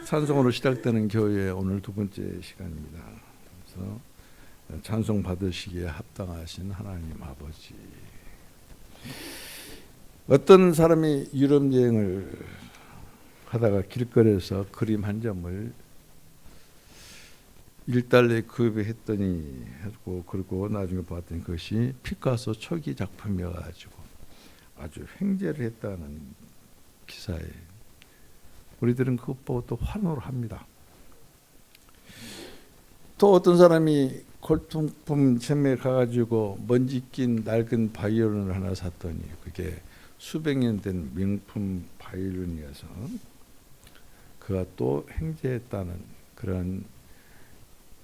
찬송으로 시작되는 교회의 오늘 두 번째 시간입니다. 그래서 찬송 받으시기에 합당하신 하나님 아버지. 어떤 사람이 유럽 여행을 하다가 길거리에서 그림 한 점을 1달러에 구입했더니 하고, 그리고 나중에 봤더니 그것이 피카소 초기 작품이어가지고 아주 횡재를 했다는 기사에 우리들은 그것 보고 또 환호를 합니다. 또 어떤 사람이 골동품 체매에 가가지고 먼지 낀 낡은 바이올린을 하나 샀더니 그게 수백 년 된 명품 바이올린이어서 그가 또 횡재했다는 그런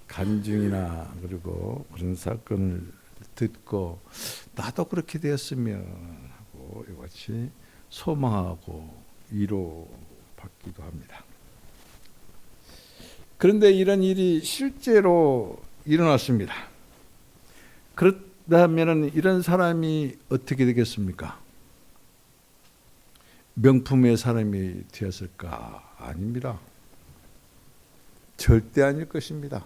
간증이나 그리고 그런 사건을 듣고 나도 그렇게 되었으면 하고 이같이 소망하고 위로받기도 합니다. 그런데 이런 일이 실제로 일어났습니다. 그렇다면 이런 사람이 어떻게 되겠습니까? 명품의 사람이 되었을까? 아닙니다. 절대 아닐 것입니다.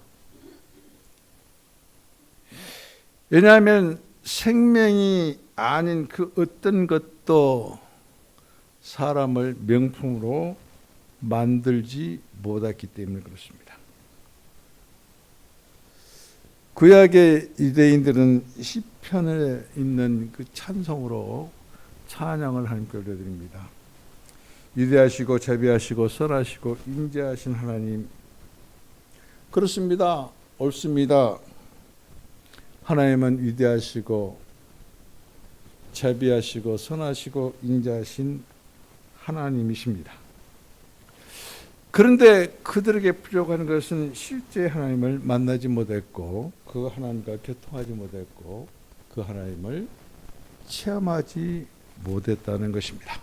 왜냐하면 생명이 아닌 그 어떤 것도 사람을 명품으로 만들지 못했기 때문에 그렇습니다. 구약의 유대인들은 시편에 있는 그 찬송으로 찬양을 하나님께 올려드립니다. 위대하시고 자비하시고 선하시고 인자하신 하나님, 그렇습니다. 옳습니다. 하나님은 위대하시고 자비하시고 선하시고 인자하신 하나님이십니다. 그런데 그들에게 부족한 것은 실제 하나님을 만나지 못했고 그 하나님과 교통하지 못했고 그 하나님을 체험하지 못했다는 것입니다.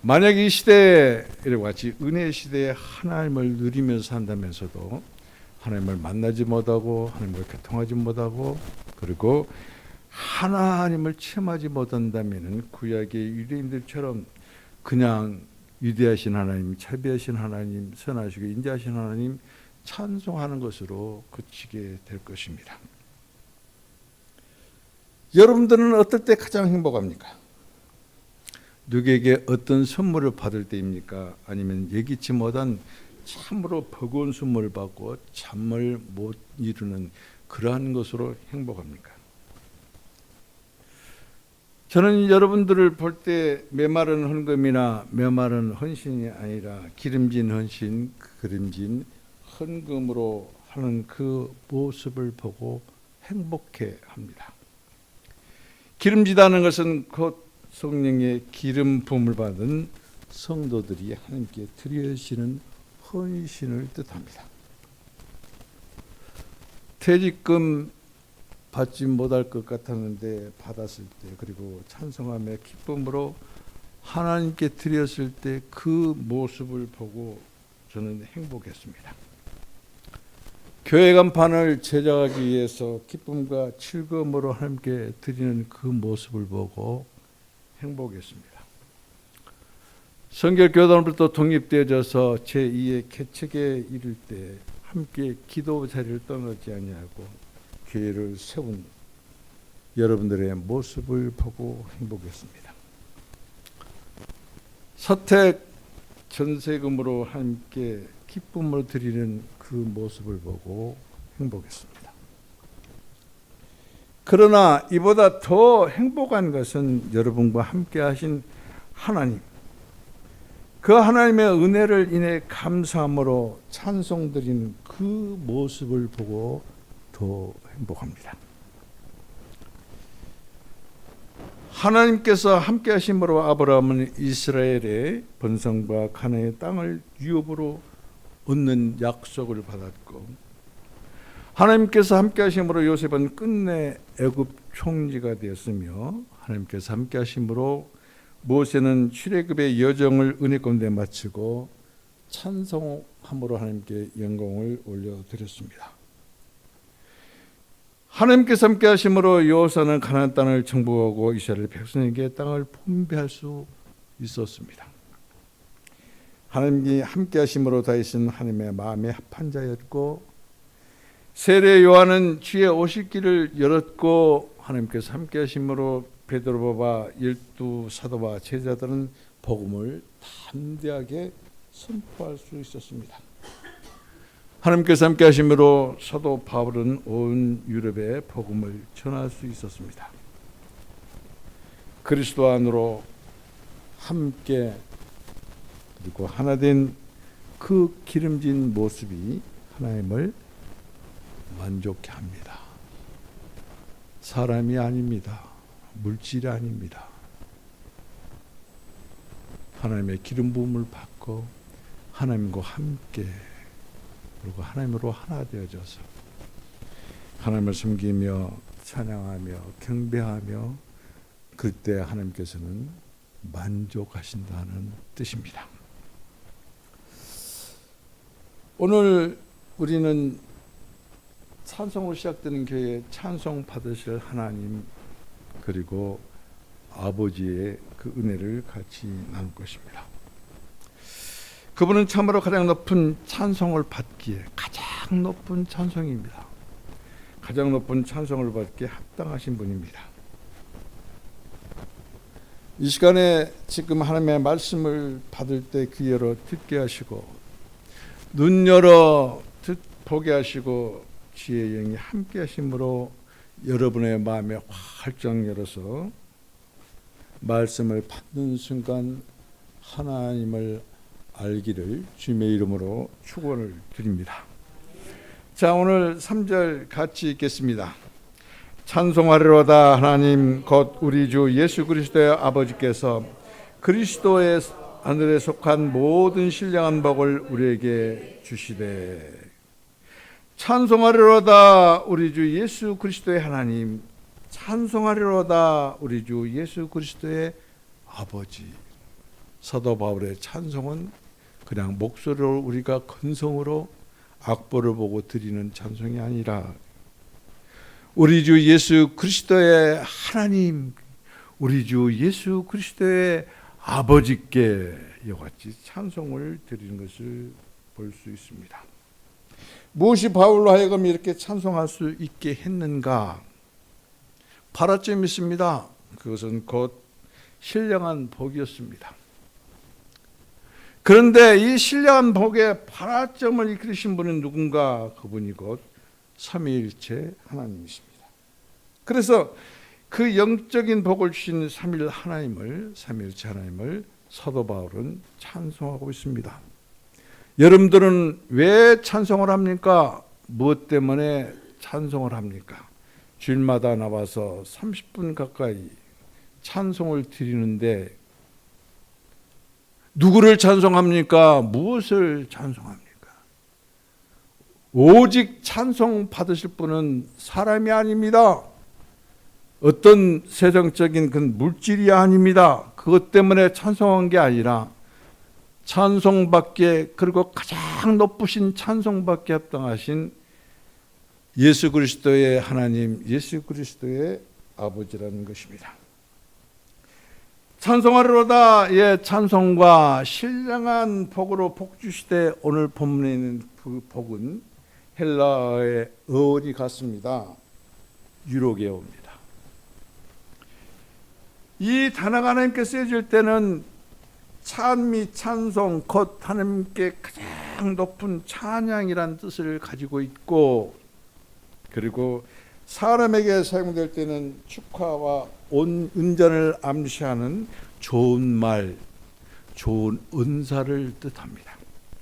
만약 이 시대에 이와 같이 은혜의 시대에 하나님을 누리면서 산다면서도 하나님을 만나지 못하고 하나님과 교통하지 못하고 그리고 하나님을 체험하지 못한다면 구약의 유대인들처럼 그냥 위대하신 하나님, 자비하신 하나님, 선하시고 인자하신 하나님 찬송하는 것으로 그치게 될 것입니다. 여러분들은 어떨 때 가장 행복합니까? 누구에게 어떤 선물을 받을 때입니까? 아니면 예기치 못한 참으로 버거운 선물을 받고 잠을 못 이루는 그러한 것으로 행복합니까? 저는 여러분들을 볼 때 메마른 헌금이나 메마른 헌신이 아니라 기름진 헌신, 기름진 헌금으로 하는 그 모습을 보고 행복해 합니다. 기름지다는 것은 곧 성령의 기름 부음을 받은 성도들이 하나님께 드려지는 헌신을 뜻합니다. 퇴직금 받지 못할 것 같았는데 받았을 때 그리고 찬송하며 기쁨으로 하나님께 드렸을 때 그 모습을 보고 저는 행복했습니다. 교회 간판을 제작하기 위해서 기쁨과 즐거움으로 하나님께 드리는 그 모습을 보고 행복했습니다. 성결교단으로부터 독립되어져서 제2의 개척에 이를 때 함께 기도 자리를 떠나지 아니하고 교회를 세운 여러분들의 모습을 보고 행복했습니다. 서택 전세금으로 함께 기쁨으로 드리는 그 모습을 보고 행복했습니다. 그러나 이보다 더 행복한 것은 여러분과 함께 하신 하나님, 그 하나님의 은혜를 인해 감사함으로 찬송드리는 그 모습을 보고 더 행복합니다. 하나님께서 함께 하심으로 아브라함은 이스라엘의 번성과 가나안의 땅을 유업으로 얻는 약속을 받았고, 하나님께서 함께 하심으로 요셉은 끝내 애굽 총리가 되었으며, 하나님께서 함께 하심으로 모세는 출애굽의 여정을 은혜 가운데 마치고 찬송함으로 하나님께 영광을 올려드렸습니다. 하나님께서 함께 하심으로 여호사는 가나안 땅을 정복하고 이스라엘 백성에게 땅을 분배할 수 있었습니다. 하나님이 함께 하심으로 다윗은 하나님의 마음에 합한 자였고, 세례 요한은 주의 오실 길을 열었고, 하나님께서 함께 하심으로 베드로와 12 사도와 제자들은 복음을 담대하게 선포할 수 있었습니다. 하나님께서 함께 하심으로 사도 바울은 온 유럽에 복음을 전할 수 있었습니다. 그리스도 안으로 함께 그리고 하나 된 그 기름진 모습이 하나님을 만족케 합니다. 사람이 아닙니다. 물질이 아닙니다. 하나님의 기름 부음을 받고 하나님과 함께 그리고 하나님으로 하나 되어져서 하나님을 섬기며 찬양하며 경배하며 그때 하나님께서는 만족하신다는 뜻입니다. 오늘 우리는 찬송으로 시작되는 교회에 찬송 받으실 하나님 그리고 아버지의 그 은혜를 같이 나눌 것입니다. 그분은 참으로 가장 높은 찬송을 받기에 가장 높은 찬송입니다. 가장 높은 찬송을 받기에 합당하신 분입니다. 이 시간에 지금 하나님의 말씀을 받을 때 귀 열어 듣게 하시고 눈 열어 보게 하시고 주의 영이 함께 하심으로 여러분의 마음에 활짝 열어서 말씀을 받는 순간 하나님을 알기를 주님의 이름으로 축원을 드립니다. 자, 오늘 3절 같이 읽겠습니다. 찬송하리로다 하나님 곧 우리 주 예수 그리스도의 아버지께서 그리스도의 하늘에 속한 모든 신령한 복을 우리에게 주시되 찬송하리로다 우리 주 예수 그리스도의 하나님 찬송하리로다 우리 주 예수 그리스도의 아버지. 사도 바울의 찬송은 그냥 목소리로 우리가 건성으로 악보를 보고 드리는 찬송이 아니라 우리 주 예수 그리스도의 하나님 우리 주 예수 그리스도의 아버지께 이와 같이 찬송을 드리는 것을 볼 수 있습니다. 무엇이 바울로 하여금 이렇게 찬송할 수 있게 했는가? 파라점이 있습니다. 그것은 곧 신령한 복이었습니다. 그런데 이 신령한 복의 파라점을 이끌으신 분은 누군가? 그분이 곧 삼위일체 하나님이십니다. 그래서 그 영적인 복을 주신 삼위일체 하나님을 사도 바울은 찬송하고 있습니다. 여러분들은 왜 찬송을 합니까? 무엇 때문에 찬송을 합니까? 주일마다 나와서 30분 가까이 찬송을 드리는데 누구를 찬송합니까? 무엇을 찬송합니까? 오직 찬송 받으실 분은 사람이 아닙니다. 어떤 세상적인 그 물질이 아닙니다. 그것 때문에 찬송한 게 아니라 찬송받기에 그리고 가장 높으신 찬송받기에 합당하신 예수 그리스도의 하나님, 예수 그리스도의 아버지라는 것입니다. 찬송하리로다. 예, 찬송과 신령한 복으로 복 주시되 오늘 본문에 있는 그 복은 헬라어의 어원이 같습니다. 유로게오입니다. 이 단어가 하나님께 쓰여질 때는 찬미, 찬송, 곧 하나님께 가장 높은 찬양이라는 뜻을 가지고 있고 그리고 사람에게 사용될 때는 축하와 은전을 암시하는 좋은 말, 좋은 은사를 뜻합니다.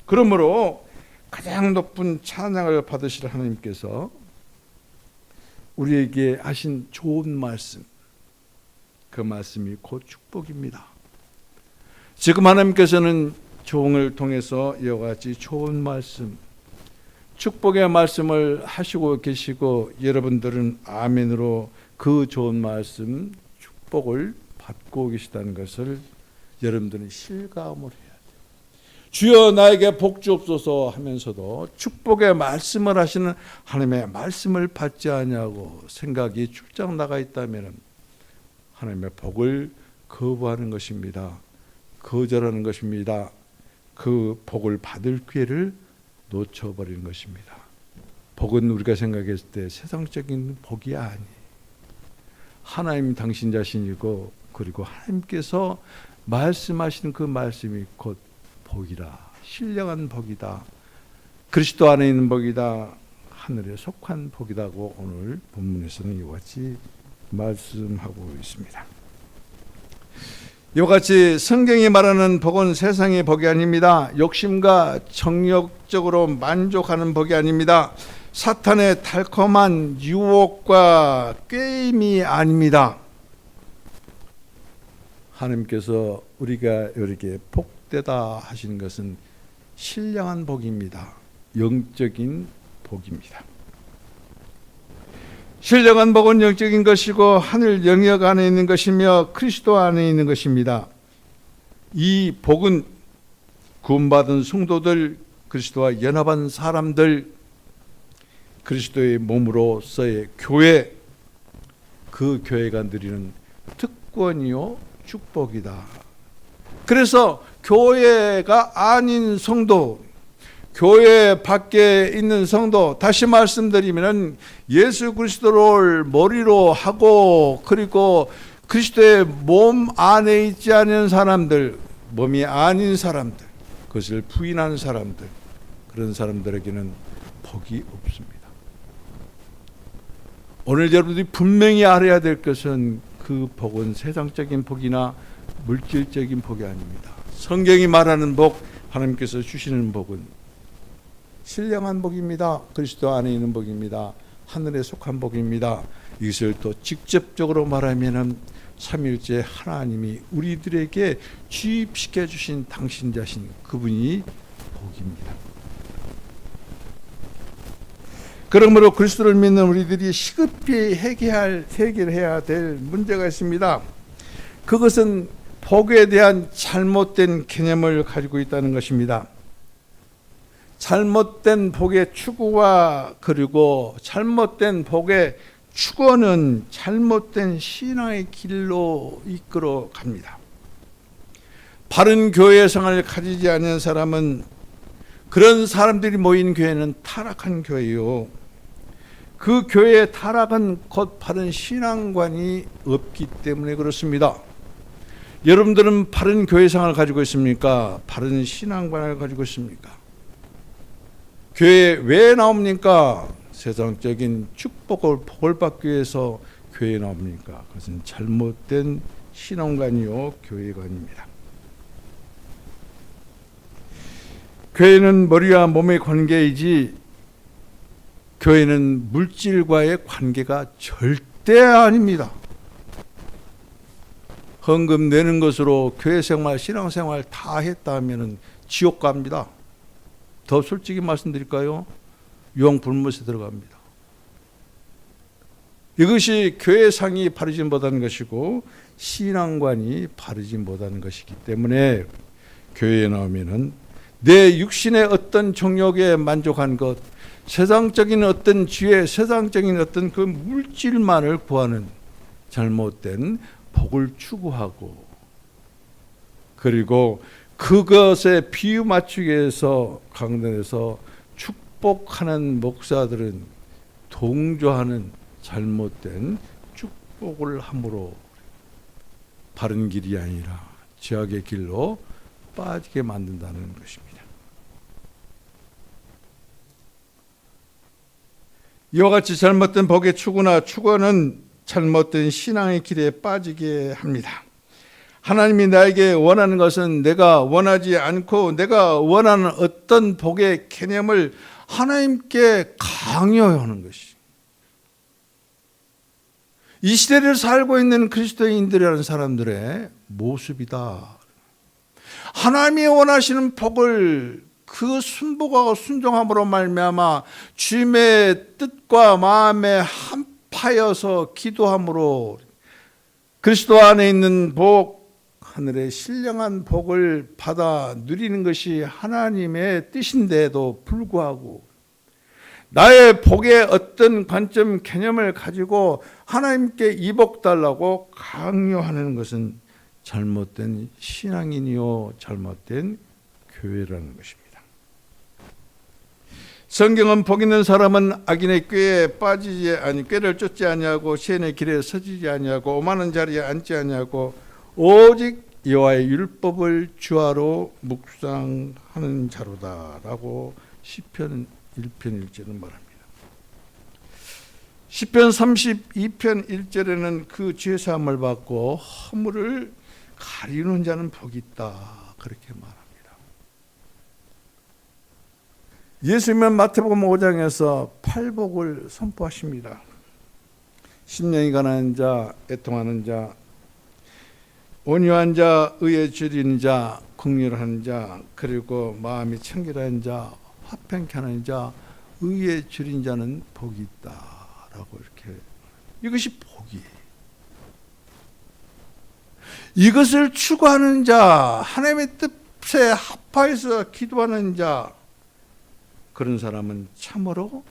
그러므로 가장 높은 찬양을 받으실 하나님께서 우리에게 하신 좋은 말씀, 그 말씀이 곧 축복입니다. 지금 하나님께서는 종을 통해서 이와 같이 좋은 말씀, 축복의 말씀을 하시고 계시고 여러분들은 아멘으로 그 좋은 말씀, 축복을 받고 계시다는 것을 여러분들은 실감을 해야 돼요. 주여 나에게 복 주옵소서 하면서도 축복의 말씀을 하시는 하나님의 말씀을 받지 않냐고 생각이 출장 나가 있다면 하나님의 복을 거부하는 것입니다. 거절하는 것입니다. 그 복을 받을 기회를 놓쳐버리는 것입니다. 복은 우리가 생각했을 때 세상적인 복이 아니, 하나님 당신 자신이고, 그리고 하나님께서 말씀하시는 그 말씀이 곧 복이라, 신령한 복이다, 그리스도 안에 있는 복이다, 하늘에 속한 복이다고 오늘 본문에서는 이와 같이 말씀하고 있습니다. 이와 같이 성경이 말하는 복은 세상의 복이 아닙니다. 욕심과 정욕적으로 만족하는 복이 아닙니다. 사탄의 달콤한 유혹과 게임이 아닙니다. 하나님께서 우리가 이렇게 복되다 하시는 것은 신령한 복입니다. 영적인 복입니다. 신령한 복은 영적인 것이고 하늘 영역 안에 있는 것이며 그리스도 안에 있는 것입니다. 이 복은 구원받은 성도들, 그리스도와 연합한 사람들, 그리스도의 몸으로서의 교회, 그 교회가 누리는 특권이요 축복이다. 그래서 교회가 아닌 성도, 교회 밖에 있는 성도, 다시 말씀드리면 예수 그리스도를 머리로 하고 그리고 그리스도의 몸 안에 있지 않은 사람들, 몸이 아닌 사람들, 그것을 부인하는 사람들, 그런 사람들에게는 복이 없습니다. 오늘 여러분들이 분명히 알아야 될 것은 그 복은 세상적인 복이나 물질적인 복이 아닙니다. 성경이 말하는 복, 하나님께서 주시는 복은 신령한 복입니다. 그리스도 안에 있는 복입니다. 하늘에 속한 복입니다. 이것을 또 직접적으로 말하면 삼위일체 하나님이 우리들에게 주입시켜 주신 당신 자신, 그분이 복입니다. 그러므로 그리스도를 믿는 우리들이 시급히 해결해야 될 문제가 있습니다. 그것은 복에 대한 잘못된 개념을 가지고 있다는 것입니다. 잘못된 복의 추구와 그리고 잘못된 복의 추구는 잘못된 신앙의 길로 이끌어 갑니다. 바른 교회 생활을 가지지 않은 사람은, 그런 사람들이 모인 교회는 타락한 교회요, 그 교회의 타락은 곧 바른 신앙관이 없기 때문에 그렇습니다. 여러분들은 바른 교회 생활을 가지고 있습니까? 바른 신앙관을 가지고 있습니까? 교회에 왜 나옵니까? 세상적인 축복을, 복을 받기 위해서 교회에 나옵니까? 그것은 잘못된 신앙관이요 교회관입니다. 교회는 머리와 몸의 관계이지 교회는 물질과의 관계가 절대 아닙니다. 헌금 내는 것으로 교회 생활, 신앙 생활 다 했다 하면 지옥 갑니다. 더 솔직히 말씀드릴까요? 유황불못에 들어갑니다. 이것이 교회상이 바르지 못하는 것이고 신앙관이 바르지 못하는 것이기 때문에 교회에 나오면은 내 육신의 어떤 정욕에 만족한 것, 세상적인 어떤 지혜, 세상적인 어떤 그 물질만을 구하는 잘못된 복을 추구하고, 그리고 그것에 비유 맞추기 위해서 강단에서 축복하는 목사들은 동조하는 잘못된 축복을 함으로 바른 길이 아니라 죄악의 길로 빠지게 만든다는 것입니다. 이와 같이 잘못된 복의 추구나 추구는 잘못된 신앙의 길에 빠지게 합니다. 하나님이 나에게 원하는 것은 내가 원하지 않고 내가 원하는 어떤 복의 개념을 하나님께 강요하는 것이, 이 시대를 살고 있는 그리스도인들이라는 사람들의 모습이다. 하나님이 원하시는 복을 그 순복하고 순종함으로 말미암아 주님의 뜻과 마음에 한파여서 기도함으로 그리스도 안에 있는 복, 하늘의 신령한 복을 받아 누리는 것이 하나님의 뜻인데도 불구하고 나의 복의 어떤 관점, 개념을 가지고 하나님께 이 복 달라고 강요하는 것은 잘못된 신앙인이요 잘못된 교회라는 것입니다. 성경은 복 있는 사람은 악인의 꾀에 빠지지 아니 꾀를 쫓지 아니하고 시인의 길에 서지지 아니하고 오만한 자리에 앉지 아니하고 오직 여호와의 율법을 주하로 묵상하는 자로다라고 시편 1편 1절은 말합니다. 시편 32편 1절에는 그 죄 사함을 받고 허물을 가리는 자는 복이 있다 그렇게 말합니다. 예수님은 마태복음 5장에서 팔복을 선포하십니다. 심령이 가난한 자, 애통하는 자, 온유한 자, 의에 줄이는 자, 긍휼한 자, 그리고 마음이 청결한 자, 화평케 하는 자, 의에 줄인 자는 복이 있다라고 이렇게. 이것이 복이에요. 이것을 추구하는 자, 하나님의 뜻에 합하여서 기도하는 자, 그런 사람은 참으로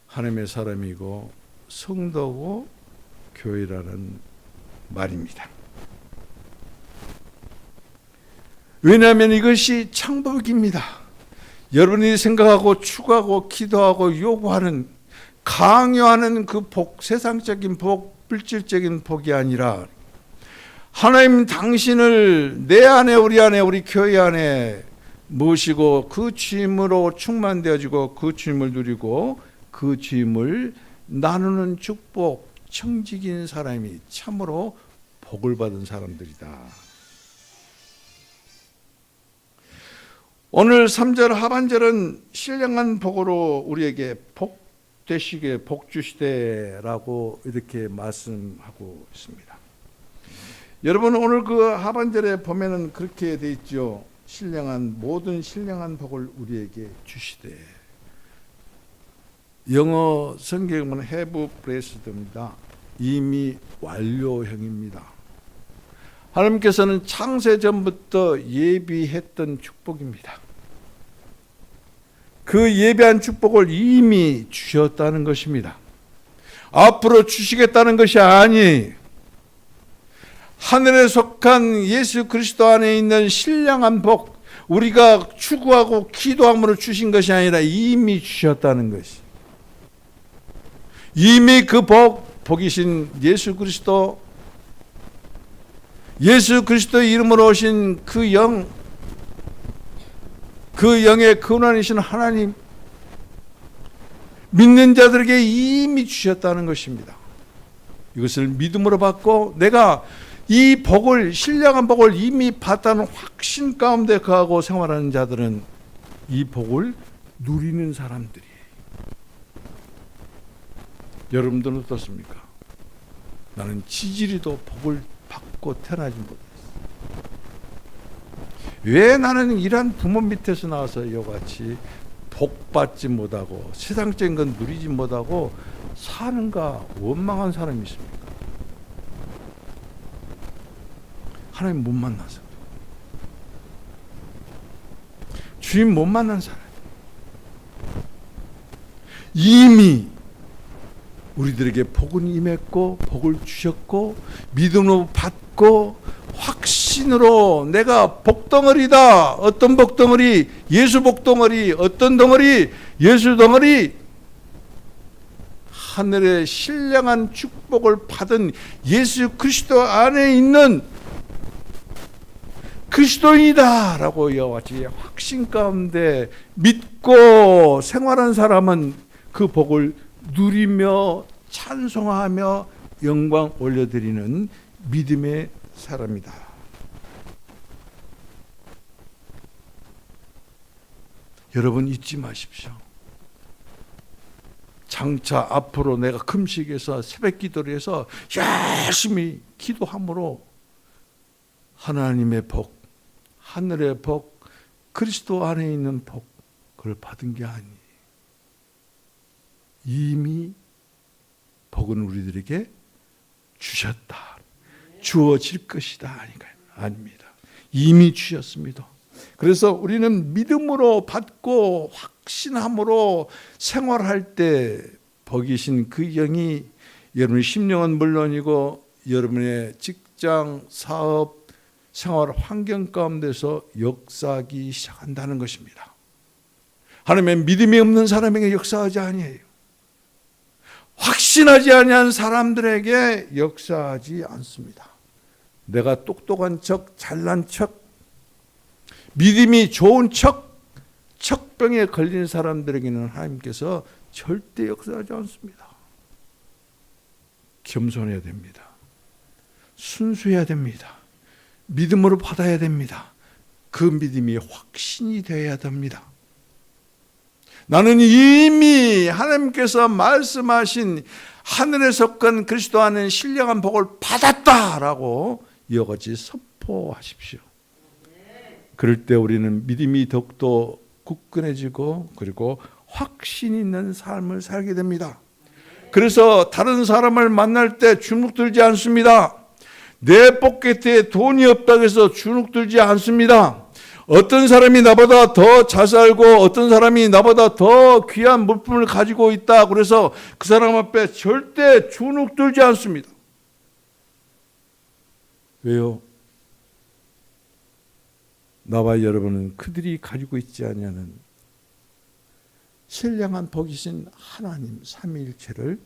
하나님의 사람이고 성도고 교회라는 말입니다. 왜냐하면 이것이 창복입니다. 여러분이 생각하고 추구하고 기도하고 요구하는 강요하는 그 복, 세상적인 복, 물질적인 복이 아니라 하나님 당신을 내 안에 우리 안에 우리 교회 안에 모시고 그 주임으로 충만되어지고 그 주임을 누리고 그 주임을 나누는 축복, 청지기인 사람이 참으로 복을 받은 사람들이다. 오늘 3절 하반절은 신령한 복으로 우리에게 복 되시게 복 주시되라고 이렇게 말씀하고 있습니다. 여러분 오늘 그 하반절에 보면은 그렇게 돼 있죠. 모든 신령한 복을 우리에게 주시되. 영어 성경은 have blessed입니다. 이미 완료형입니다. 하나님께서는 창세 전부터 예비했던 축복입니다. 그 예비한 축복을 이미 주셨다는 것입니다. 앞으로 주시겠다는 것이 아니, 하늘에 속한 예수 그리스도 안에 있는 신령한 복, 우리가 추구하고 기도함으로 주신 것이 아니라 이미 주셨다는 것이. 이미 그 복이신 예수 그리스도, 예수 그리스도 이름으로 오신 그 영, 그 영의 근원이신 하나님, 믿는 자들에게 이미 주셨다는 것입니다. 이것을 믿음으로 받고 내가 이 복을, 신령한 복을 이미 받다는 확신 가운데 거하고 생활하는 자들은 이 복을 누리는 사람들이에요. 여러분들은 어떻습니까? 나는 지지리도 복을 받고 태어나지 못했어. 왜 나는 이러한 부모 밑에서 나와서 이같이 복받지 못하고 세상적인 건 누리지 못하고 사는가 원망한 사람이 있습니까? 하나님 못 만나서, 주님 못 만난 사람. 이미 우리들에게 복은 임했고 복을 주셨고 믿음으로 받고 확신으로 내가 복덩어리다. 어떤 복덩어리? 예수 복덩어리. 어떤 덩어리? 예수 덩어리. 하늘의 신령한 축복을 받은 예수 그리스도 안에 있는 그리스도인이다 라고 이와 같이 확신 가운데 믿고 생활한 사람은 그 복을 누리며 찬송하며 영광 올려드리는 믿음의 사람이다. 여러분 잊지 마십시오. 장차 앞으로 내가 금식에서 새벽 기도를 해서 열심히 기도함으로 하나님의 복, 하늘의 복, 그리스도 안에 있는 복, 그걸 받은 게 아니에요. 이미 복은 우리들에게 주셨다. 주어질 것이다. 아닙니다. 이미 주셨습니다. 그래서 우리는 믿음으로 받고 확신함으로 생활할 때 복이신 그 영이 여러분의 심령은 물론이고 여러분의 직장, 사업, 생활 환경 가운데서 역사하기 시작한다는 것입니다. 하나님의 믿음이 없는 사람에게 역사하지 아니해요. 확신하지 아니한 사람들에게 역사하지 않습니다. 내가 똑똑한 척, 잘난 척, 믿음이 좋은 척, 척병에 걸린 사람들에게는 하나님께서 절대 역사하지 않습니다. 겸손해야 됩니다. 순수해야 됩니다. 믿음으로 받아야 됩니다. 그 믿음이 확신이 되어야 됩니다. 나는 이미 하나님께서 말씀하신 하늘에 속한 그리스도 안에 신령한 복을 받았다라고 이와 같이 선포하십시오. 그럴 때 우리는 믿음이 더욱더 굳건해지고 그리고 확신 있는 삶을 살게 됩니다. 그래서 다른 사람을 만날 때 주눅들지 않습니다. 내 포켓에 돈이 없다고 해서 주눅들지 않습니다. 어떤 사람이 나보다 더 잘 살고 어떤 사람이 나보다 더 귀한 물품을 가지고 있다 그래서 그 사람 앞에 절대 주눅들지 않습니다. 왜요? 나와 여러분은 그들이 가지고 있지 않냐는 신령한 복이신 하나님 삼위일체를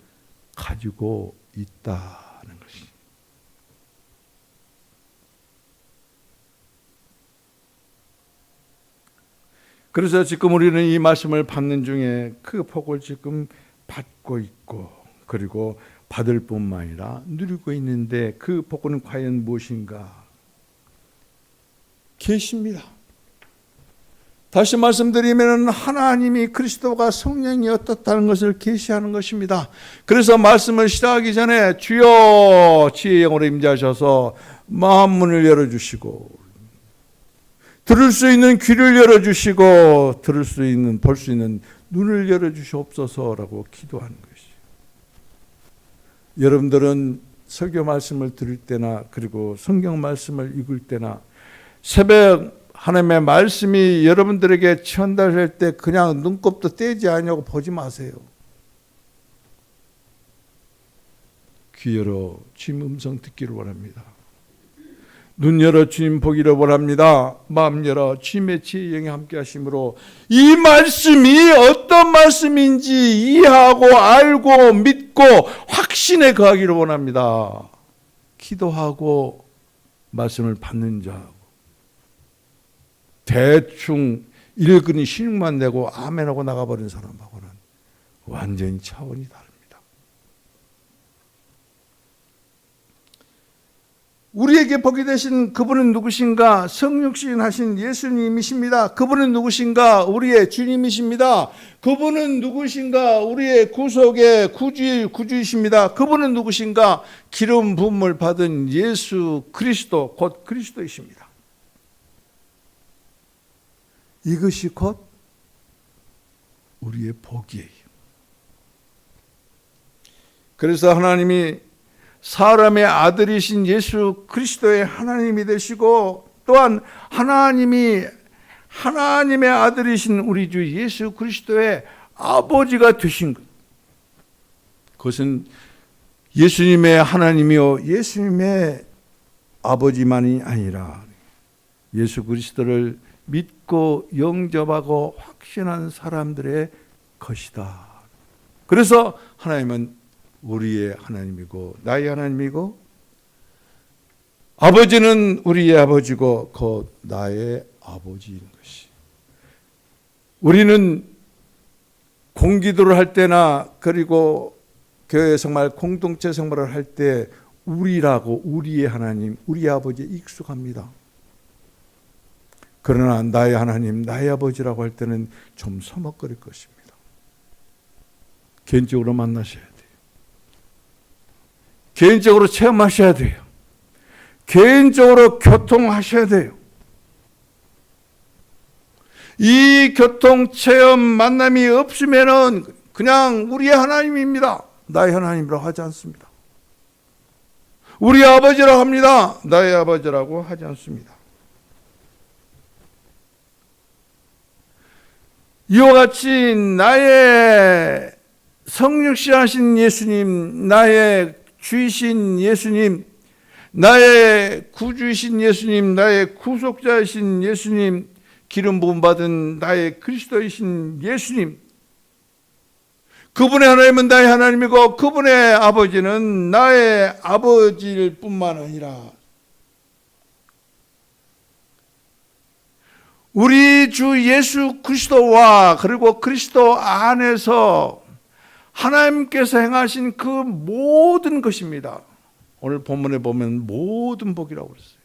가지고 있다는 것입니다. 그래서 지금 우리는 이 말씀을 받는 중에 그 복을 지금 받고 있고 그리고 받을 뿐만 아니라 누리고 있는데 그 복은 과연 무엇인가? 계십니다. 다시 말씀드리면 하나님이 그리스도가 성령이 어떻다는 것을 계시하는 것입니다. 그래서 말씀을 시작하기 전에 주여 지혜의 영으로 임재하셔서 마음 문을 열어주시고 들을 수 있는 귀를 열어주시고 들을 수 있는 볼 수 있는 눈을 열어주시옵소서라고 기도하는 것이죠. 여러분들은 설교 말씀을 들을 때나 그리고 성경 말씀을 읽을 때나 새벽 하나님의 말씀이 여러분들에게 전달할 때 그냥 눈곱도 떼지 않냐고 보지 마세요. 귀 열어 주님 음성 듣기를 원합니다. 눈 열어 주님 보기를 원합니다. 마음 열어 주님의 지혜의 영이 함께 하심으로 이 말씀이 어떤 말씀인지 이해하고 알고 믿고 확신에 거하기를 원합니다. 기도하고 말씀을 받는 자하고 대충 읽으니 신용만 내고 아멘하고 나가버린 사람하고는 완전히 차원이 다릅니다. 우리에게 복이 되신 그분은 누구신가? 성육신하신 예수님이십니다. 그분은 누구신가? 우리의 주님이십니다. 그분은 누구신가? 우리의 구속의 구주이십니다. 그분은 누구신가? 기름 부음을 받은 예수 그리스도 곧 그리스도이십니다. 이것이 곧 우리의 복이에요. 그래서 하나님이 사람의 아들이신 예수 그리스도의 하나님이 되시고 또한 하나님이 하나님의 아들이신 우리 주 예수 그리스도의 아버지가 되신 것. 그것은 예수님의 하나님이요 예수님의 아버지만이 아니라 예수 그리스도를 믿고 영접하고 확신한 사람들의 것이다. 그래서 하나님은 우리의 하나님이고 나의 하나님이고 아버지는 우리의 아버지고 곧 나의 아버지인 것이. 우리는 공기도를 할 때나 그리고 교회 생활 공동체 생활을 할 때 우리라고 우리의 하나님 우리 아버지에 익숙합니다. 그러나 나의 하나님 나의 아버지라고 할 때는 좀 서먹거릴 것입니다. 개인적으로 만나셔야 돼요. 개인적으로 체험하셔야 돼요. 개인적으로 교통하셔야 돼요. 이 교통 체험 만남이 없으면은 그냥 우리의 하나님입니다. 나의 하나님이라고 하지 않습니다. 우리 아버지라고 합니다. 나의 아버지라고 하지 않습니다. 이와 같이 나의 성육신하신 예수님, 나의 주이신 예수님, 나의 구주이신 예수님, 나의 구속자이신 예수님, 기름 부음 받은 나의 그리스도이신 예수님, 그분의 하나님은 나의 하나님이고 그분의 아버지는 나의 아버지일 뿐만 아니라 우리 주 예수 그리스도와 그리고 그리스도 안에서 하나님께서 행하신 그 모든 것입니다. 오늘 본문에 보면 모든 복이라고 그랬어요.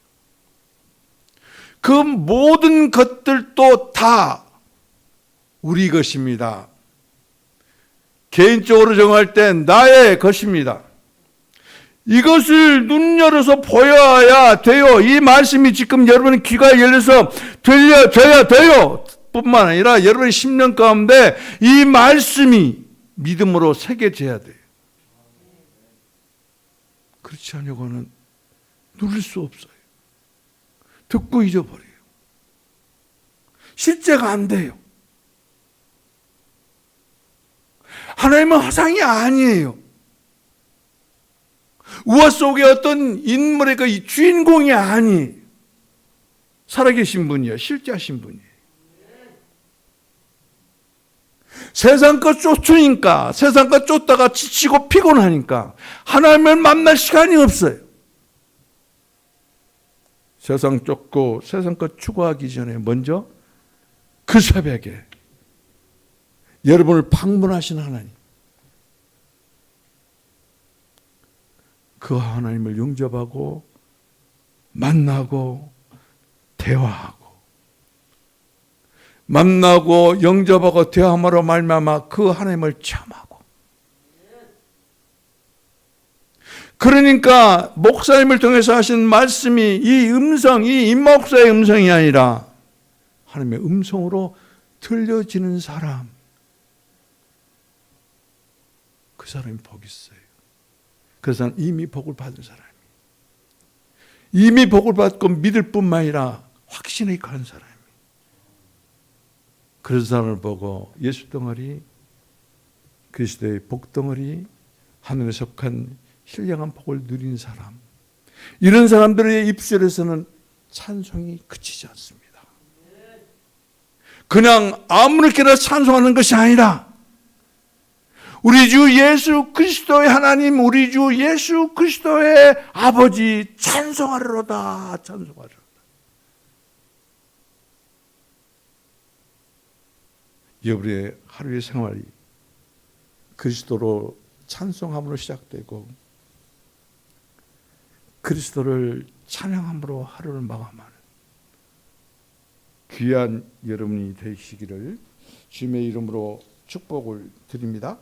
그 모든 것들도 다 우리 것입니다. 개인적으로 정할 때 나의 것입니다. 이것을 눈 열어서 보여야 돼요. 이 말씀이 지금 여러분 귀가 열려서 들려져야 돼요. 뿐만 아니라 여러분의 심령 가운데 이 말씀이 믿음으로 새겨져야 돼요. 그렇지 않으고는 누릴 수 없어요. 듣고 잊어버려요. 실제가 안 돼요. 하나님은 화상이 아니에요. 우화 속에 어떤 인물의 그 주인공이 아니에요. 살아계신 분이에요. 실제하신 분이에요. 세상 것 쫓으니까, 세상 것 쫓다가 지치고 피곤하니까 하나님을 만날 시간이 없어요. 세상 쫓고 세상 것 추구하기 전에 먼저 그 새벽에 여러분을 방문하신 하나님, 그 하나님을 영접하고 만나고 대화하고, 만나고 영접하고 대화함으로 말미암아 그 하나님을 체험하고, 그러니까 목사님을 통해서 하신 말씀이 이 음성, 이 임목사의 음성이 아니라 하나님의 음성으로 들려지는 사람, 그 사람이 복이 있어요. 그 사람은 이미 복을 받은 사람이에요. 이미 복을 받고 믿을 뿐만 아니라 확신에 가는 사람이에요. 그런 사람을 보고 예수 덩어리, 그리스도의 복 덩어리, 하늘에 속한 신령한 복을 누린 사람, 이런 사람들의 입술에서는 찬송이 그치지 않습니다. 그냥 아무렇게나 찬송하는 것이 아니라 우리 주 예수 그리스도의 하나님, 우리 주 예수 그리스도의 아버지 찬송하리로다, 찬송하리로다. 여러분의 하루의 생활이 그리스도로 찬송함으로 시작되고 그리스도를 찬양함으로 하루를 마감하는 귀한 여러분이 되시기를 주님의 이름으로 축복을 드립니다.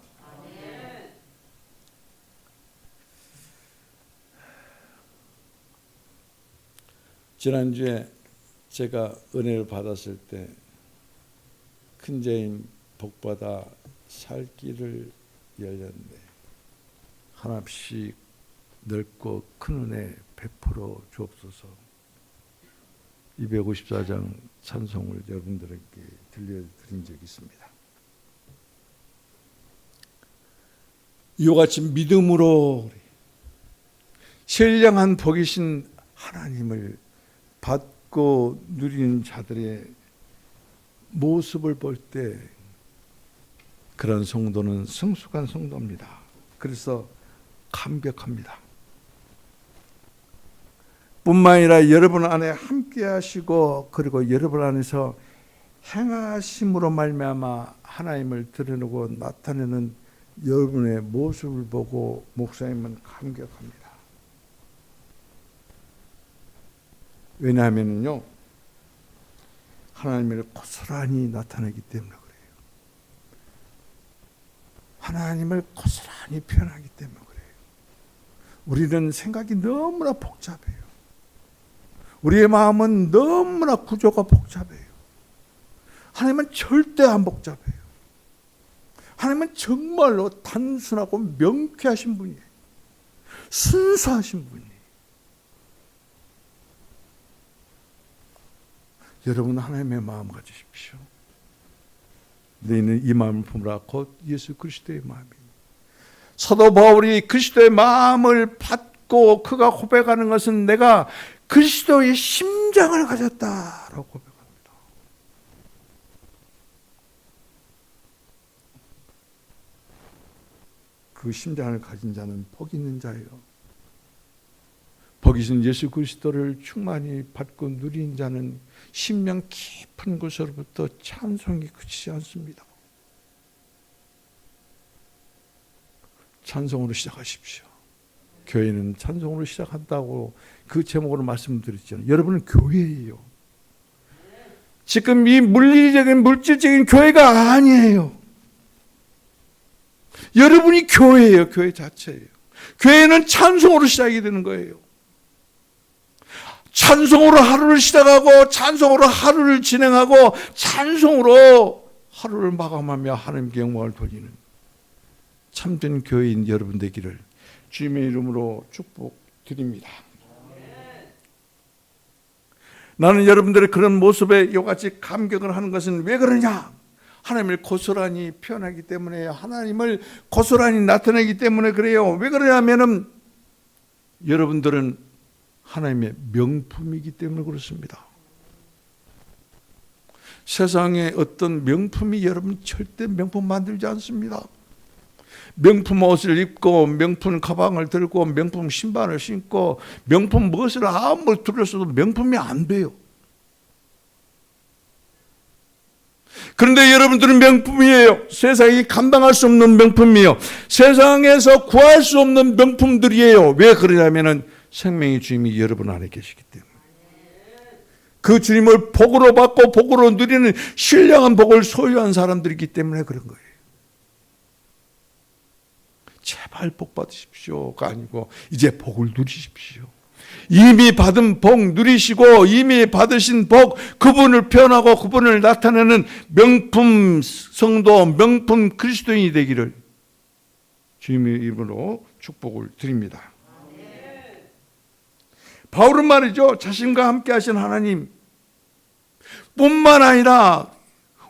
지난주에 제가 은혜를 받았을 때 큰 죄인 복받아 살 길을 열렸는데 하나씩 넓고 큰 은혜 베풀어 주옵소서. 254장 찬송을 여러분들에게 들려드린 적이 있습니다. 이와 같이 믿음으로 신령한 복이신 하나님을 받고 누리는 자들의 모습을 볼 때 그런 성도는 성숙한 성도입니다. 그래서 감격합니다. 뿐만 아니라 여러분 안에 함께 하시고 그리고 여러분 안에서 행하심으로 말미암아 하나님을 드러내고 나타내는 여러분의 모습을 보고 목사님은 감격합니다. 왜냐하면요, 하나님을 고스란히 나타내기 때문에 그래요. 하나님을 고스란히 표현하기 때문에 그래요. 우리는 생각이 너무나 복잡해요. 우리의 마음은 너무나 구조가 복잡해요. 하나님은 절대 안 복잡해요. 하나님은 정말로 단순하고 명쾌하신 분이에요. 순수하신 분이에요. 여러분 하나님의 마음 가지십시오. 너희는 이 마음을 품으라. 곧 예수 그리스도의 마음입니다. 사도 바울이 그리스도의 마음을 받고 믿고 그가 고백하는 것은 내가 그리스도의 심장을 가졌다라고 고백합니다. 그 심장을 가진 자는 복 있는 자예요. 복 있은 예수 그리스도를 충만히 받고 누린 자는 심령 깊은 곳으로부터 찬송이 그치지 않습니다. 찬송으로 시작하십시오. 교회는 찬송으로 시작한다고 그 제목으로 말씀드렸잖아요. 여러분은 교회예요. 지금 이 물리적인 물질적인 교회가 아니에요. 여러분이 교회예요. 교회 자체예요. 교회는 찬송으로 시작이 되는 거예요. 찬송으로 하루를 시작하고 찬송으로 하루를 진행하고 찬송으로 하루를 마감하며 하나님께 영광을 돌리는 참된 교회인 여러분 되기를 주님의 이름으로 축복드립니다. 나는 여러분들의 그런 모습에 이같이 감격을 하는 것은 왜 그러냐? 하나님을 고스란히 표현하기 때문에, 하나님을 고스란히 나타내기 때문에 그래요. 왜 그러냐면은 여러분들은 하나님의 명품이기 때문에 그렇습니다. 세상에 어떤 명품이 여러분 절대 명품 만들지 않습니다. 명품 옷을 입고 명품 가방을 들고 명품 신발을 신고 명품 무엇을 아무리 둘러서도 명품이 안 돼요. 그런데 여러분들은 명품이에요. 세상이 감당할 수 없는 명품이에요. 세상에서 구할 수 없는 명품들이에요. 왜 그러냐면은 생명의 주님이 여러분 안에 계시기 때문에. 그 주님을 복으로 받고 복으로 누리는 신령한 복을 소유한 사람들이기 때문에 그런 거예요. 제발 복 받으십시오가 아니고 이제 복을 누리십시오. 이미 받은 복 누리시고 이미 받으신 복, 그분을 표현하고 그분을 나타내는 명품 성도, 명품 그리스도인이 되기를 주님의 이름으로 축복을 드립니다. 바울은 말이죠, 자신과 함께 하신 하나님 뿐만 아니라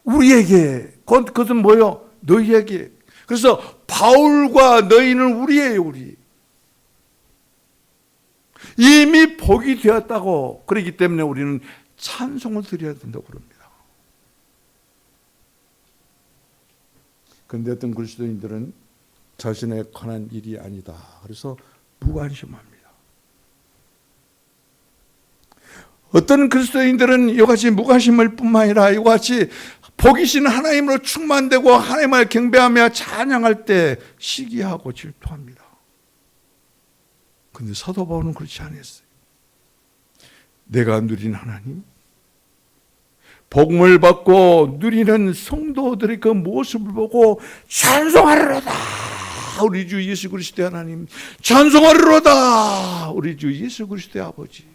우리에게, 그것은 뭐요? 너희에게. 그래서 바울과 너희는 우리예요. 우리. 이미 복이 되었다고. 그렇기 때문에 우리는 찬송을 드려야 된다고 그럽니다. 그런데 어떤 그리스도인들은 자신에 관한 일이 아니다. 그래서 무관심합니다. 어떤 그리스도인들은 이같이 무관심할 뿐만 아니라 이같이 복이신 하나님으로 충만되고 하나님을 경배하며 찬양할 때 시기하고 질투합니다. 그런데 사도 바울은 그렇지 않았어요. 내가 누린 하나님, 복을 받고 누리는 성도들의 그 모습을 보고 찬송하리로다 우리 주 예수 그리스도의 하나님, 찬송하리로다 우리 주 예수 그리스도의 아버지.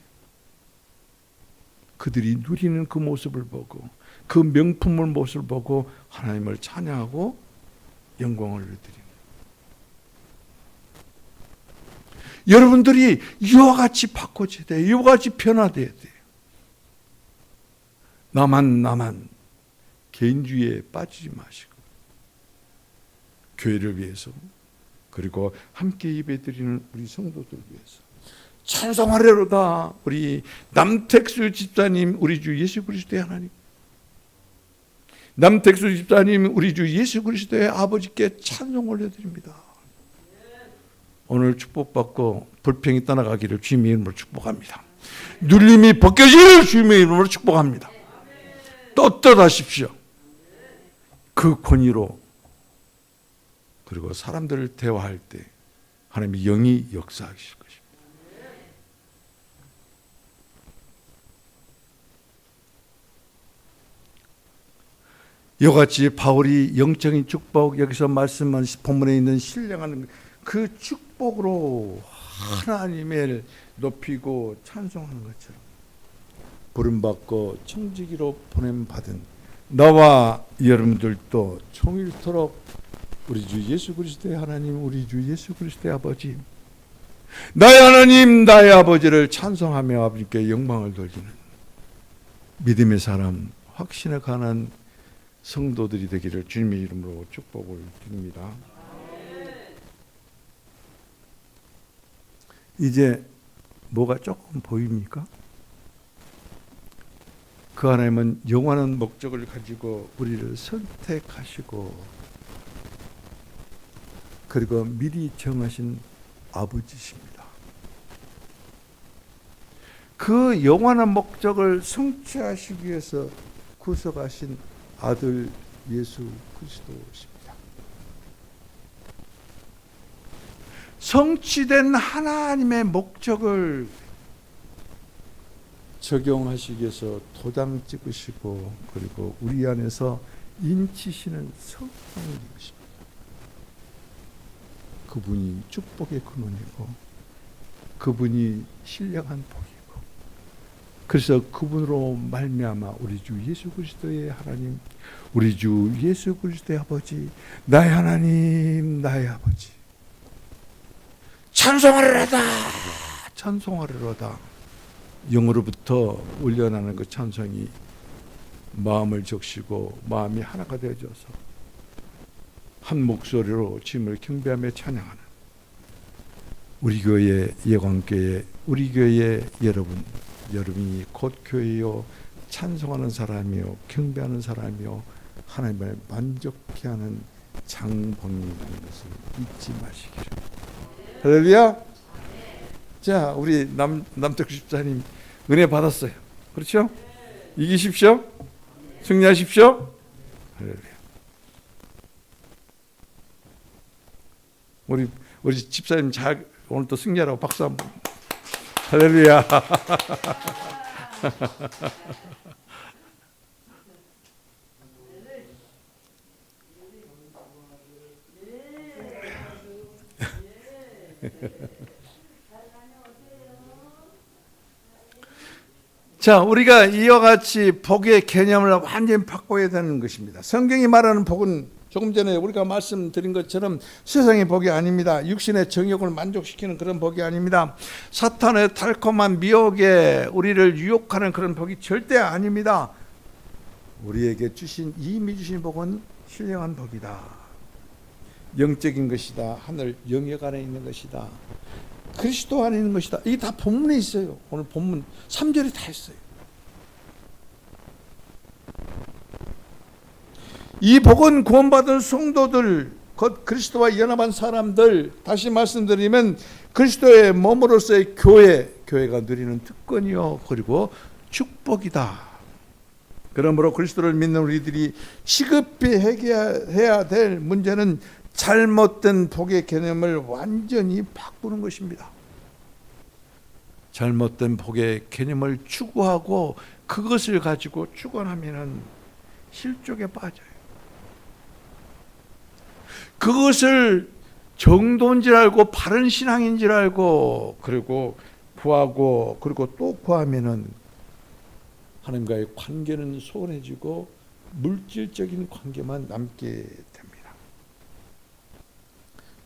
그들이 누리는 그 모습을 보고 그 명품을 모습을 보고 하나님을 찬양하고 영광을 드립니다. 여러분들이 이와 같이 바꿔져야 돼요. 이와 같이 변화돼야 돼요. 나만 개인주의에 빠지지 마시고 교회를 위해서, 그리고 함께 예배드리는 우리 성도들 위해서 찬송하리로다 우리 남택수 집사님, 우리 주 예수 그리스도의 하나님, 남택수 집사님, 우리 주 예수 그리스도의 아버지께 찬송 올려드립니다. 오늘 축복받고 불평이 떠나가기를 주님의 이름으로 축복합니다. 눌림이 벗겨지기를 주님의 이름으로 축복합니다. 떳떳하십시오. 그 권위로, 그리고 사람들을 대화할 때 하나님의 영이 역사하실 것입니다. 이같이 바울이 영적인 축복, 여기서 말씀한 본문에 있는 신령한 그 축복으로 하나님을 높이고 찬송하는 것처럼 부름받고 청지기로 보냄받은 나와 여러분들도 총일토록 우리 주 예수 그리스도의 하나님, 우리 주 예수 그리스도의 아버지, 나의 하나님, 나의 아버지를 찬송하며 아버지께 영광을 돌리는 믿음의 사람, 확신에 관한 성도들이 되기를 주님의 이름으로 축복을 드립니다. 이제 뭐가 조금 보입니까? 그 하나님은 영원한 목적을 가지고 우리를 선택하시고 그리고 미리 정하신 아버지십니다. 그 영원한 목적을 성취하시기 위해서 구속하신 아들 예수 그리스도십니다. 성취된 하나님의 목적을 적용하시기 위해서 도장 찍으시고 그리고 우리 안에서 인치시는 성령님이십니다. 그분이 축복의 근원이고 그분이 신령한 복이고 그래서 그분으로 말미암아 우리 주 예수 그리스도의 하나님, 우리 주 예수 그리스도의 아버지, 나의 하나님, 나의 아버지 찬송하리로다, 찬송하리로다. 영으로부터 울려나는 그 찬송이 마음을 적시고 마음이 하나가 되어져서 한 목소리로 주님을 경배하며 찬양하는 우리 교회 예광교회, 우리 교회 여러분이 곧 교회요 찬송하는 사람이요 경배하는 사람이요 하나님을 만족케 하는 장본인이라는 것을 잊지 마시기를. 할렐루야. 자, 우리 남택 집사님 은혜 받았어요. 그렇죠? 이기십시오. 승리하십시오. 할렐루야. 우리 집사님 잘 오늘 또 승리하라고 박수 한번. 할렐루야. 자, 우리가 이와 같이 복의 개념을 완전히 바꿔야 되는 것입니다. 성경이 말하는 복은 조금 전에 우리가 말씀드린 것처럼 세상의 복이 아닙니다. 육신의 정욕을 만족시키는 그런 복이 아닙니다. 사탄의 달콤한 미혹에 우리를 유혹하는 그런 복이 절대 아닙니다. 우리에게 이미 주신 복은 신령한 복이다. 영적인 것이다. 하늘 영역 안에 있는 것이다. 그리스도 안에 있는 것이다. 이게 다 본문에 있어요. 오늘 본문 3절에 다 있어요. 이 복은 구원받은 성도들, 곧 그리스도와 연합한 사람들, 다시 말씀드리면 그리스도의 몸으로서의 교회가 누리는 특권이요 그리고 축복이다. 그러므로 그리스도를 믿는 우리들이 시급히 해결해야 될 문제는 잘못된 복의 개념을 완전히 바꾸는 것입니다. 잘못된 복의 개념을 추구하고 그것을 가지고 축원하면은 실족에 빠져요. 그것을 정도인 줄 알고 바른 신앙인 줄 알고 그리고 구하고 그리고 또 구하면은 하나님과의 관계는 소원해지고 물질적인 관계만 남게 됩니다.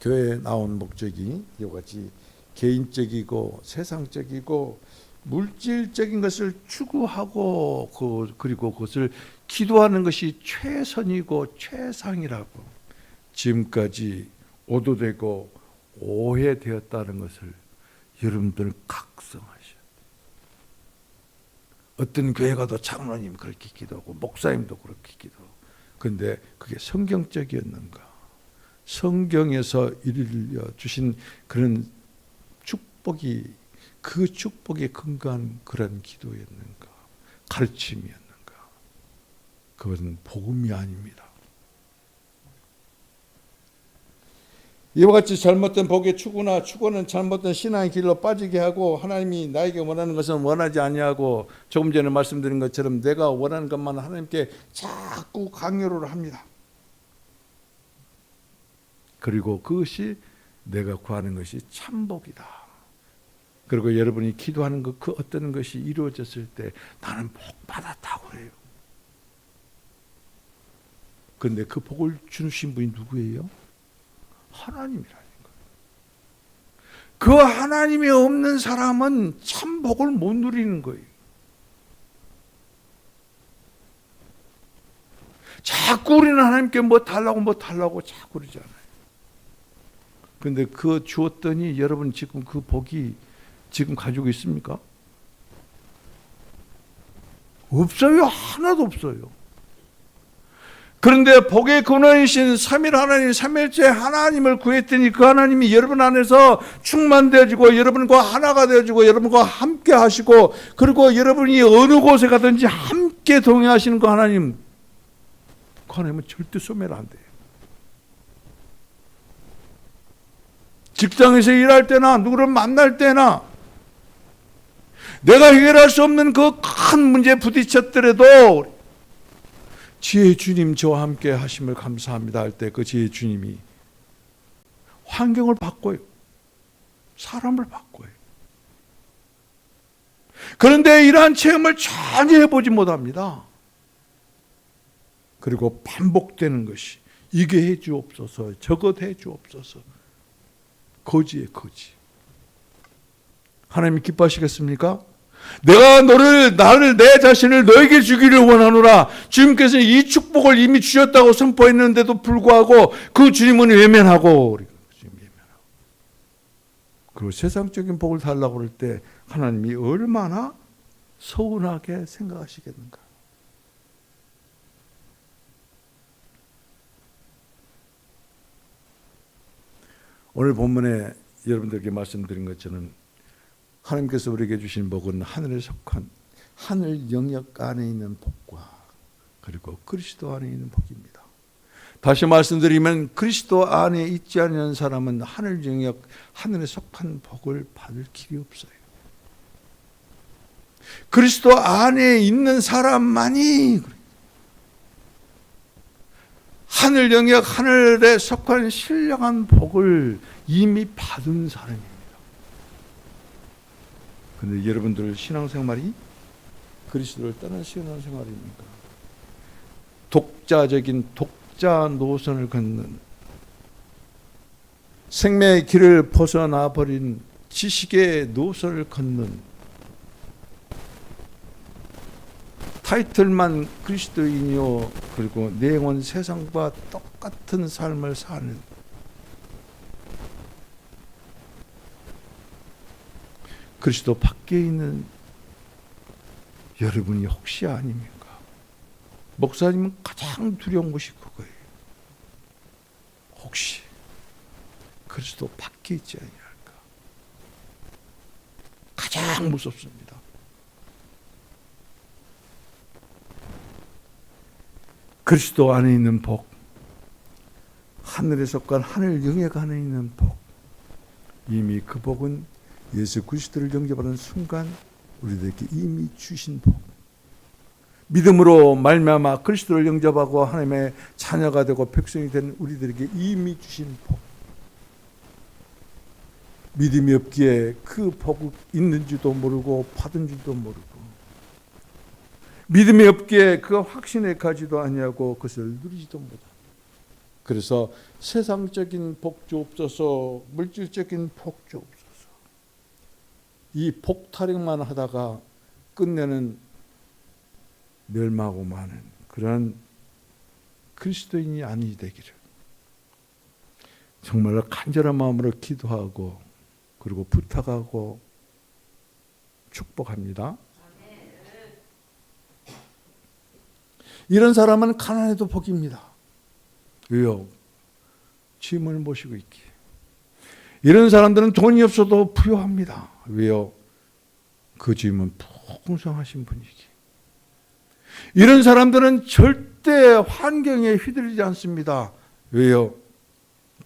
교회에 나온 목적이 이와 같이 개인적이고 세상적이고 물질적인 것을 추구하고 그리고 그것을 기도하는 것이 최선이고 최상이라고 지금까지 오도되고 오해되었다는 것을 여러분들 각성하셔야 돼요. 어떤 교회 가도 장로님 그렇게 기도하고 목사님도 그렇게 기도하고 그런데 그게 성경적이었는가? 성경에서 이르려 주신 그런 축복이 그 축복에 근거한 그런 기도였는가? 가르침이었는가? 그것은 복음이 아닙니다. 이와 같이 잘못된 복의 추구는 잘못된 신앙의 길로 빠지게 하고 하나님이 나에게 원하는 것은 원하지 아니하고 조금 전에 말씀드린 것처럼 내가 원하는 것만 하나님께 자꾸 강요를 합니다. 그리고 그것이 내가 구하는 것이 참복이다. 그리고 여러분이 기도하는 그 어떤 것이 이루어졌을 때 나는 복 받았다고 해요. 그런데 그 복을 주신 분이 누구예요? 하나님이라는 거예요. 그 하나님이 없는 사람은 참 복을 못 누리는 거예요. 자꾸 우리는 하나님께 뭐 달라고 자꾸 그러잖아요. 근데 그 주었더니 여러분 지금 그 복이 지금 가지고 있습니까? 없어요. 하나도 없어요. 그런데 복의 근원이신 삼일 하나님, 삼일째 하나님을 구했더니 그 하나님이 여러분 안에서 충만되어지고 여러분과 하나가 되어지고 여러분과 함께 하시고, 그리고 여러분이 어느 곳에 가든지 함께 동행하시는 그 하나님, 그 하나님은 절대 소멸 안 돼요. 직장에서 일할 때나 누구를 만날 때나 내가 해결할 수 없는 그 큰 문제에 부딪혔더라도 지혜의 주님 저와 함께 하심을 감사합니다 할 때 그 지혜의 주님이 환경을 바꿔요. 사람을 바꿔요. 그런데 이러한 체험을 전혀 해보지 못합니다. 그리고 반복되는 것이 이게 해주옵소서, 저것 해주옵소서. 거지에 거지. 하나님이 기뻐하시겠습니까? 내가 나를 내 자신을 너에게 주기를 원하노라. 주님께서 이 축복을 이미 주셨다고 선포했는데도 불구하고 그 주님은 외면하고, 그리고 세상적인 복을 달라고 그럴 때 하나님이 얼마나 서운하게 생각하시겠는가. 오늘 본문에 여러분들에게 말씀드린 것처럼 하나님께서 우리에게 주신 복은 하늘에 속한 하늘 영역 안에 있는 복과 그리고 그리스도 안에 있는 복입니다. 다시 말씀드리면 그리스도 안에 있지 않는 사람은 하늘 영역, 하늘에 속한 복을 받을 길이 없어요. 그리스도 안에 있는 사람만이 하늘 영역, 하늘에 속한 신령한 복을 이미 받은 사람입니다. 그런데 여러분들 신앙생활이 그리스도를 떠난 신앙생활입니까? 독자적인 독자 노선을 걷는, 생명의 길을 벗어나 버린 지식의 노선을 걷는, 타이틀만 그리스도인이요 그리고 내용은 세상과 똑같은 삶을 사는, 그리스도 밖에 있는 여러분이 혹시 아닙니까? 목사님은 가장 두려운 것이 그거예요. 혹시 그리스도 밖에 있지 아니할까? 가장 무섭습니다. 그리스도 안에 있는 복, 하늘에 속한 하늘 영역 안에 있는 복, 이미 그 복은 예수 그리스도를 영접하는 순간 우리들에게 이미 주신 복, 믿음으로 말미암아 그리스도를 영접하고 하나님의 자녀가 되고 백성이 된 우리들에게 이미 주신 복, 믿음이 없기에 그 복이 있는지도 모르고 받은 줄도 모르고, 믿음이 없기에 그 확신에 가지도 아니하고 그것을 누리지도 못하고, 그래서 세상적인 복 주옵소서, 물질적인 복 주옵소서, 이 복 타령만 하다가 끝내는 멸망하고 마는 그런 그리스도인이 아니 되기를 정말로 간절한 마음으로 기도하고 그리고 부탁하고 축복합니다. 이런 사람은 가난해도 복입니다. 왜요? 짐을 모시고 있기에. 이런 사람들은 돈이 없어도 부유합니다. 왜요? 그 짐은 풍성하신 분이기. 이런 사람들은 절대 환경에 휘둘리지 않습니다. 왜요?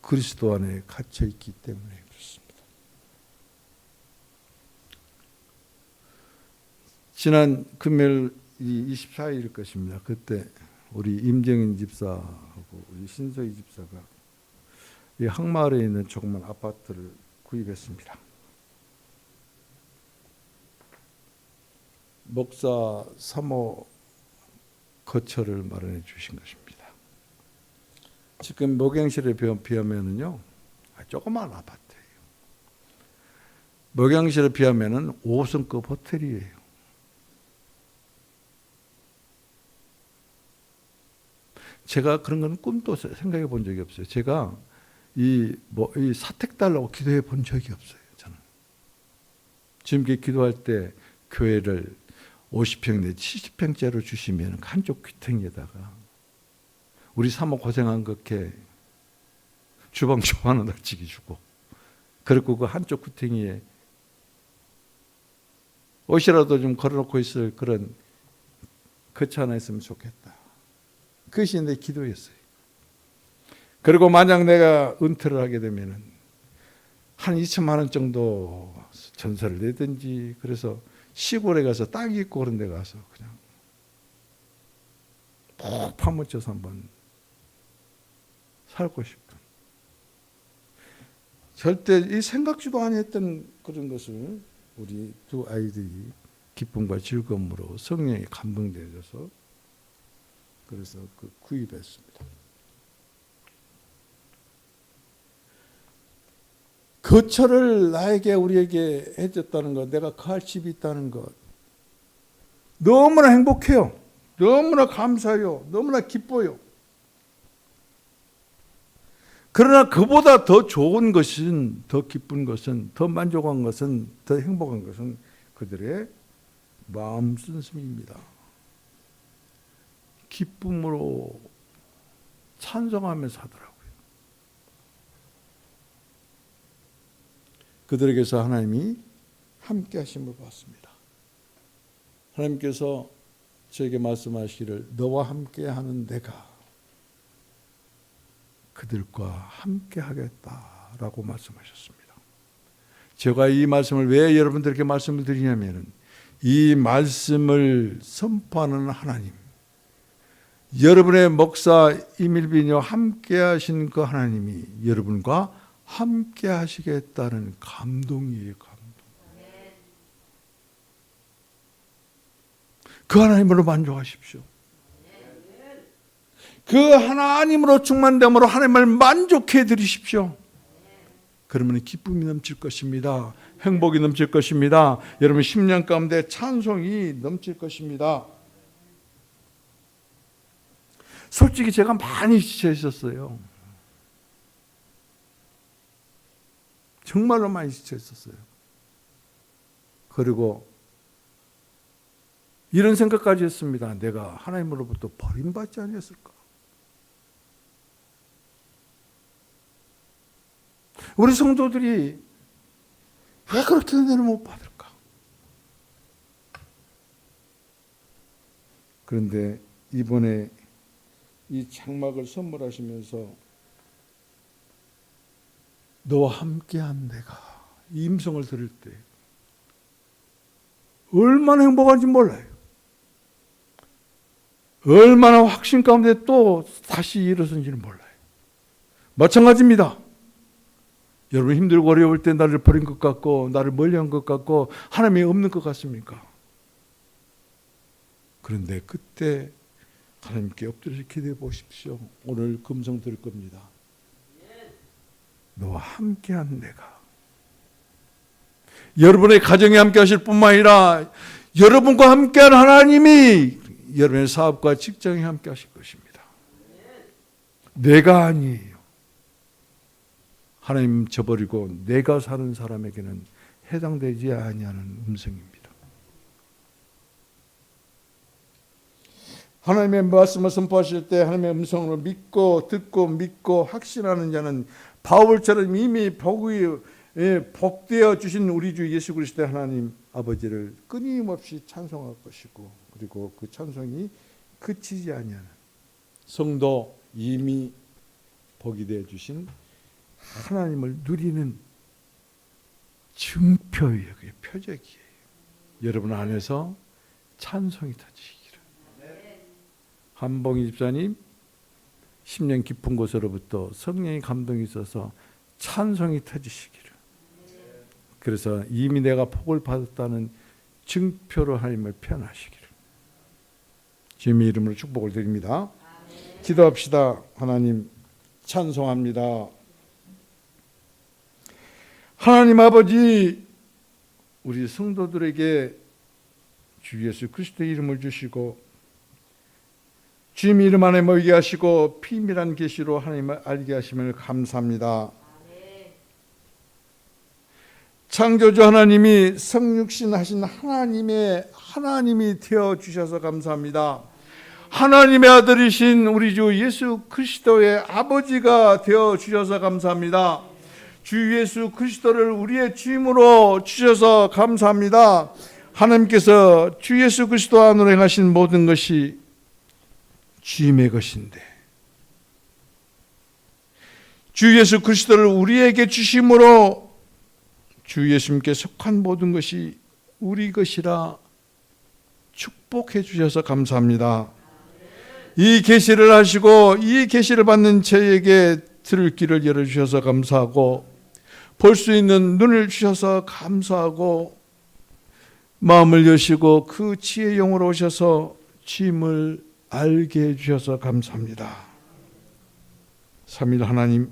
그리스도 안에 갇혀 있기 때문에 그렇습니다. 지난 금요일 24일일 것입니다. 그때 우리 임정인 집사하고 우리 신서희 집사가 이 항마을에 있는 조그만 아파트를 구입했습니다. 목사 3호 거처를 마련해 주신 것입니다. 지금 목양실에 비하면은요, 조그만 아파트예요. 목양실에 비하면은 5성급 호텔이에요. 제가 그런 건 꿈도 생각해 본 적이 없어요. 제가 이 사택 달라고 기도해 본 적이 없어요. 저는 지금 기도할 때 교회를 50평 내 70평짜리로 주시면 한쪽 귀퉁이에다가 우리 사모 고생한 것게 주방 조화는 널찍이 주고, 그리고 그 한쪽 귀퉁이에 옷이라도 좀 걸어놓고 있을 그런 거처 하나 있으면 좋겠다. 그것이 내 기도였어요. 그리고 만약 내가 은퇴를 하게 되면은 한 2천만 원 정도 전세를 내든지, 그래서 시골에 가서 땅이 있고 그런 데 가서 그냥 푹 파묻혀서 한번 살고 싶은, 절대 이 생각지도 아니했던 그런 것을 우리 두 아이들이 기쁨과 즐거움으로 성령에 감동되어서 그래서 구입했습니다. 거처를 나에게 우리에게 해줬다는 것, 내가 거할 집이 있다는 것, 너무나 행복해요. 너무나 감사해요. 너무나 기뻐요. 그러나 그보다 더 좋은 것은, 더 기쁜 것은, 더 만족한 것은, 더 행복한 것은 그들의 마음 쓴씀입니다. 기쁨으로 찬송하면서 하더라고요. 그들에게서 하나님이 함께 하심을 봤습니다. 하나님께서 저에게 말씀하시기를 너와 함께 하는 내가 그들과 함께 하겠다라고 말씀하셨습니다. 제가 이 말씀을 왜 여러분들에게 말씀을 드리냐면, 이 말씀을 선포하는 하나님, 여러분의 목사 이밀빈이와 함께 하신 그 하나님이 여러분과 함께 하시겠다는 감동이에요. 감동. 그 하나님으로 만족하십시오. 그 하나님으로 충만됨으로 하나님을 만족해 드리십시오. 그러면 기쁨이 넘칠 것입니다. 행복이 넘칠 것입니다. 여러분 10년 가운데 찬송이 넘칠 것입니다. 솔직히 제가 많이 지쳐 있었어요. 정말로 많이 지쳐 있었어요. 그리고 이런 생각까지 했습니다. 내가 하나님으로부터 버림받지 아니었을까? 우리 성도들이 왜 그렇게 은혜를 못 받을까? 그런데 이번에 이 장막을 선물하시면서 너와 함께한 내가, 이 음성을 들을 때 얼마나 행복한지 몰라요. 얼마나 확신 가운데 또 다시 일어선지는 몰라요. 마찬가지입니다. 여러분 힘들고 어려울 때 나를 버린 것 같고 나를 멀리한 것 같고 하나님이 없는 것 같습니까? 그런데 그때 하나님께 엎드려서 기도해 보십시오. 오늘 금성 들을 겁니다. 너와 함께한 내가, 여러분의 가정에 함께 하실 뿐만 아니라 여러분과 함께한 하나님이 여러분의 사업과 직장에 함께 하실 것입니다. 내가 아니에요. 하나님 저버리고 내가 사는 사람에게는 해당되지 아니하는 음성입니다. 하나님의 말씀을 선포하실 때 하나님의 음성을 믿고 듣고 믿고 확신하는 자는 바울처럼 이미 복되어 주신 우리 주 예수 그리스도의 하나님 아버지를 끊임없이 찬송할 것이고, 그리고 그 찬송이 그치지 아니하는 성도 이미 복이 되어 주신 하나님을 누리는 증표예요. 그게 표적이에요. 여러분 안에서 찬송이 터지시기를. 한봉희 집사님 10년 깊은 곳으로부터 성령의 감동이 있어서 찬송이 터지시기를. 그래서 이미 내가 복을 받았다는 증표로 하나님을 표현하시기를 주님의 이름으로 축복을 드립니다. 기도합시다. 하나님 찬송합니다. 하나님 아버지, 우리 성도들에게 주 예수 그리스도의 이름을 주시고 주님 이름 안에 모이게 하시고 비밀한 계시로 하나님을 알게 하심을 감사합니다. 창조주 하나님이 성육신 하신 하나님이 되어 주셔서 감사합니다. 하나님의 아들이신 우리 주 예수 그리스도의 아버지가 되어 주셔서 감사합니다. 주 예수 그리스도를 우리의 주임으로 주셔서 감사합니다. 하나님께서 주 예수 그리스도 안으로 행하신 모든 것이 주님의 것인데 주 예수 그리스도를 우리에게 주심으로 주 예수님께 속한 모든 것이 우리 것이라 축복해 주셔서 감사합니다. 이 계시를 하시고 이 계시를 받는 저에게 들을 길을 열어주셔서 감사하고 볼 수 있는 눈을 주셔서 감사하고 마음을 여시고 그 지혜의 영으로 오셔서 주님을 알게 해주셔서 감사합니다. 삼위일 하나님,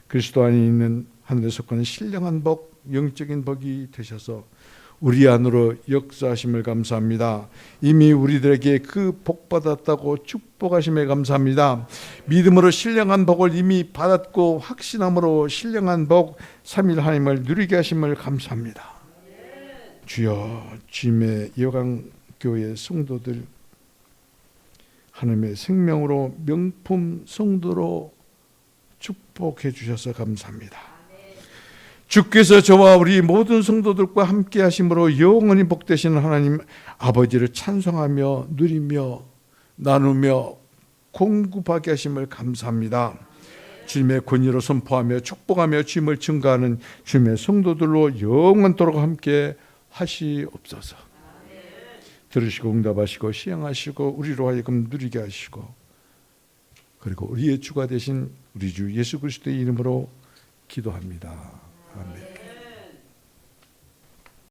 그리스도 안에 있는 하늘에 속하는 신령한 복, 영적인 복이 되셔서 우리 안으로 역사하심을 감사합니다. 이미 우리들에게 그 복 받았다고 축복하심에 감사합니다. 믿음으로 신령한 복을 이미 받았고 확신함으로 신령한 복, 삼위일 하나님을 누리게 하심을 감사합니다. 주여, 주님의 여강교회 성도들 하나님의 생명으로 명품 성도로 축복해 주셔서 감사합니다. 주께서 저와 우리 모든 성도들과 함께 하심으로 영원히 복되시는 하나님 아버지를 찬송하며 누리며 나누며 공급하게 하심을 감사합니다. 주님의 권위로 선포하며 축복하며 주님을 증거하는 주님의 성도들로 영원토록 함께 하시옵소서. 들으시고 응답하시고 시행하시고 우리로 하여금 누리게 하시고 그리고 우리의 주가 되신 우리 주 예수 그리스도의 이름으로 기도합니다. 아멘.